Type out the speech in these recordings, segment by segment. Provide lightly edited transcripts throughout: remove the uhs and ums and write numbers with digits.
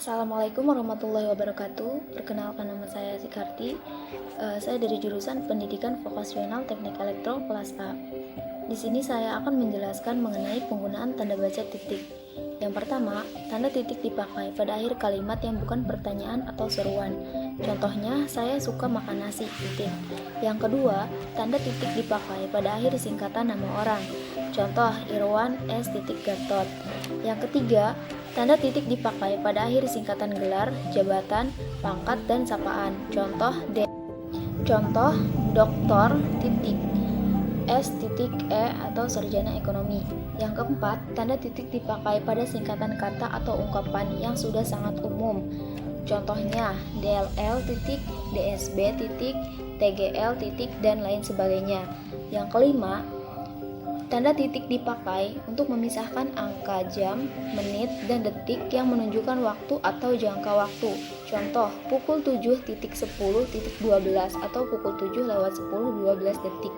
Assalamualaikum warahmatullahi wabarakatuh. Perkenalkan, nama saya Sikarti. Saya dari jurusan Pendidikan Vokasional Teknik Elektro kelas A. Di sini saya akan menjelaskan mengenai penggunaan tanda baca titik. Yang pertama, tanda titik dipakai pada akhir kalimat yang bukan pertanyaan atau seruan. Contohnya, saya suka makan nasi, titik. Yang kedua, tanda titik dipakai pada akhir singkatan nama orang. Contoh, Irwan S. Gatot. Yang ketiga, tanda titik dipakai pada akhir singkatan gelar, jabatan, pangkat, dan sapaan. Contoh, Dr. S.E atau sarjana ekonomi. Yang keempat, tanda titik dipakai pada singkatan kata atau ungkapan yang sudah sangat umum. Contohnya, DLL, DSB, TGL, dan lain sebagainya. Yang kelima, tanda titik dipakai untuk memisahkan angka jam, menit, dan detik yang menunjukkan waktu atau jangka waktu. Contoh, pukul 7.10.12 atau pukul 7:10:12 detik.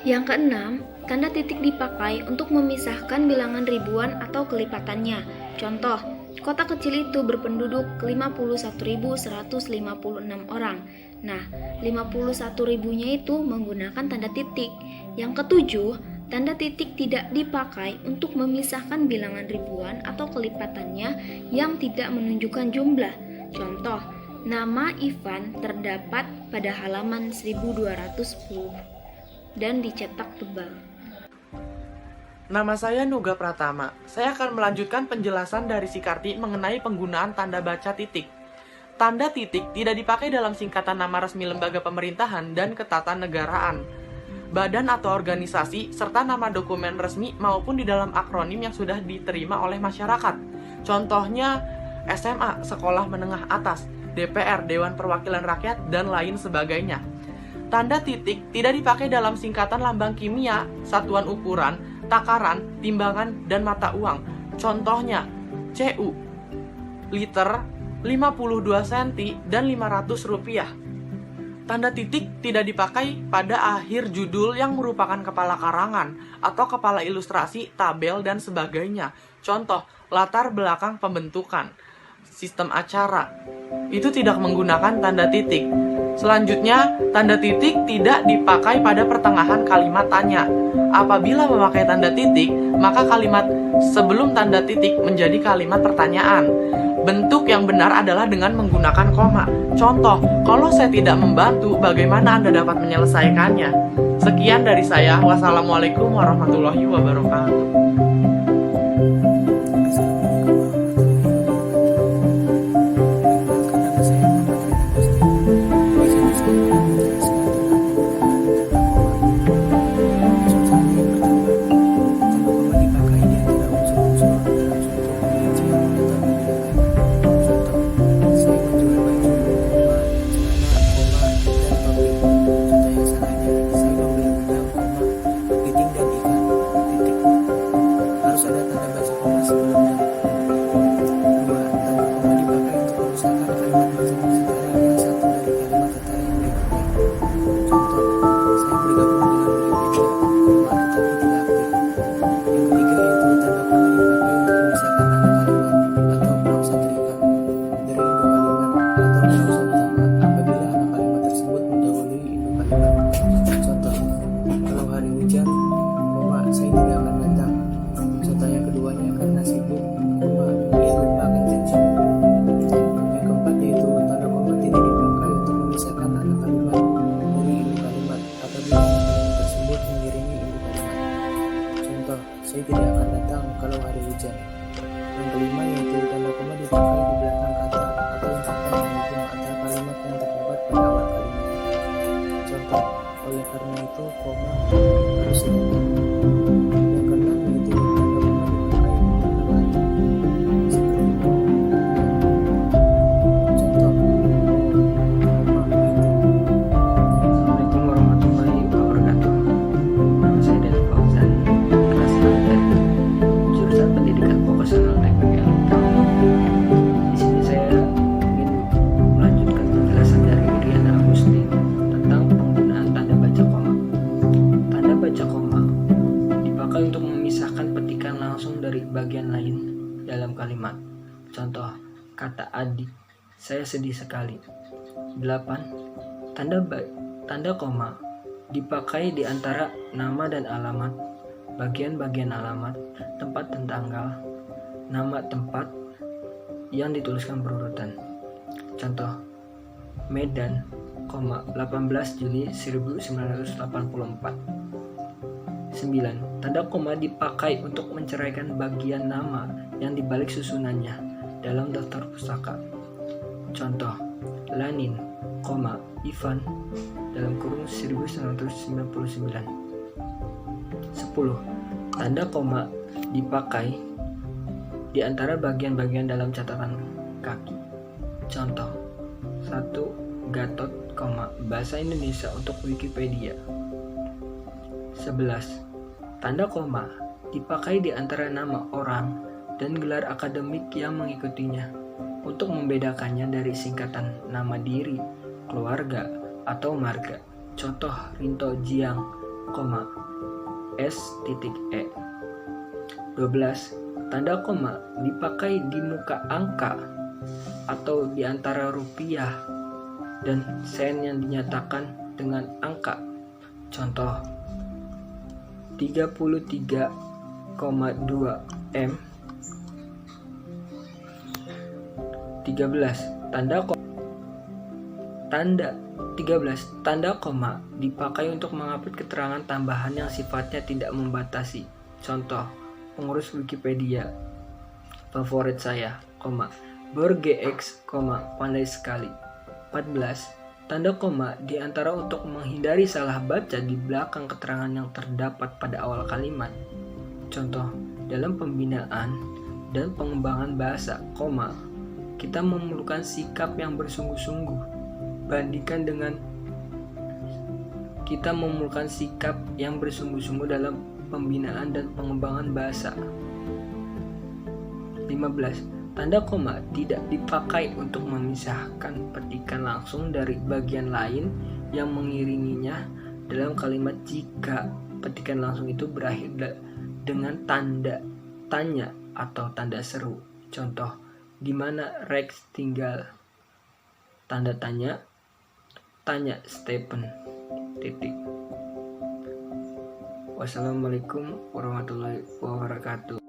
Yang keenam, tanda titik dipakai untuk memisahkan bilangan ribuan atau kelipatannya. Contoh, kota kecil itu berpenduduk 51.156 orang. Nah, 51 ribunya itu menggunakan tanda titik. Yang ketujuh, tanda titik tidak dipakai untuk memisahkan bilangan ribuan atau kelipatannya yang tidak menunjukkan jumlah. Contoh, nama Ivan terdapat pada halaman 1210 dan dicetak tebal. Nama saya Nuga Pratama. Saya akan melanjutkan penjelasan dari Sikarti mengenai penggunaan tanda baca titik. Tanda titik tidak dipakai dalam singkatan nama resmi lembaga pemerintahan dan ketatanegaraan, badan atau organisasi, serta nama dokumen resmi maupun di dalam akronim yang sudah diterima oleh masyarakat. Contohnya SMA, Sekolah Menengah Atas, DPR, Dewan Perwakilan Rakyat, dan lain sebagainya. Tanda titik tidak dipakai dalam singkatan lambang kimia, satuan ukuran, takaran, timbangan, dan mata uang. Contohnya, CU, liter, 52 cm, dan 500 rupiah. Tanda titik tidak dipakai pada akhir judul yang merupakan kepala karangan atau kepala ilustrasi, tabel, dan sebagainya. Contoh, latar belakang pembentukan, sistem acara. Itu tidak menggunakan tanda titik. Selanjutnya, tanda titik tidak dipakai pada pertengahan kalimat tanya. Apabila memakai tanda titik, maka kalimat sebelum tanda titik menjadi kalimat pertanyaan. Bentuk yang benar adalah dengan menggunakan koma. Contoh, kalau saya tidak membantu, bagaimana Anda dapat menyelesaikannya? Sekian dari saya. Wassalamualaikum warahmatullahi wabarakatuh. Saya tidak akan datang kalau hari hujan. Yang kelima yaitu tanda koma dipakai di belakang kata atau ungkapan menghubung antara kalimat yang terdapat pada awal kalimat. Contoh, oleh karena itu koma harus diganti. Yang keenam yaitu tanda koma dipakai di belakang kata seperti contoh, koma itu. Assalamualaikum warahmatullahi wabarakatuh. Nama saya Del Fauzan, kelas 6 dari jurusan Pendidikan Vokasional Teknik Elektro. Di sini saya ingin melanjutkan penjelasan dari Iriana Agustin tentang penggunaan tanda baca koma. Tanda baca koma dipakai untuk memisahkan petikan langsung dari bagian lain dalam kalimat. Contoh, kata adik. Saya sedih sekali. 8. Tanda koma dipakai di antara nama dan alamat, bagian-bagian alamat, tempat dan tanggal, nama tempat yang dituliskan berurutan. Contoh, Medan, 18 Juli 1984. 9. Tanda koma dipakai untuk menceraikan bagian nama yang dibalik susunannya dalam daftar pustaka. Contoh, Lanin, Ivan, dalam kurung 1999. 10. Tanda koma dipakai di antara bagian-bagian dalam catatan kaki. Contoh, 1. Gatot, bahasa Indonesia untuk Wikipedia. 11. Tanda koma dipakai di antara nama orang dan gelar akademik yang mengikutinya untuk membedakannya dari singkatan nama diri, keluarga, atau marga. Contoh, Rinto Jiang, S.E. 12. Tanda koma dipakai di muka angka atau di antara rupiah dan sen yang dinyatakan dengan angka. Contoh, 33,2 M. 13. Tanda koma dipakai untuk mengupload keterangan tambahan yang sifatnya tidak membatasi. Contoh, pengurus Wikipedia favorit saya, BorGX, pandai sekali. 14. Tanda koma di antara untuk menghindari salah baca di belakang keterangan yang terdapat pada awal kalimat. Contoh, dalam pembinaan dan pengembangan bahasa, kita memerlukan sikap yang bersungguh-sungguh. Bandingkan dengan kita memerlukan sikap yang bersungguh-sungguh dalam pembinaan dan pengembangan bahasa. 15. Tanda koma tidak dipakai untuk memisahkan petikan langsung dari bagian lain yang mengiringinya dalam kalimat jika petikan langsung itu berakhir dengan tanda tanya atau tanda seru. Contoh, di mana Rex tinggal? Tanda tanya Stephen. Wassalamualaikum warahmatullahi wabarakatuh.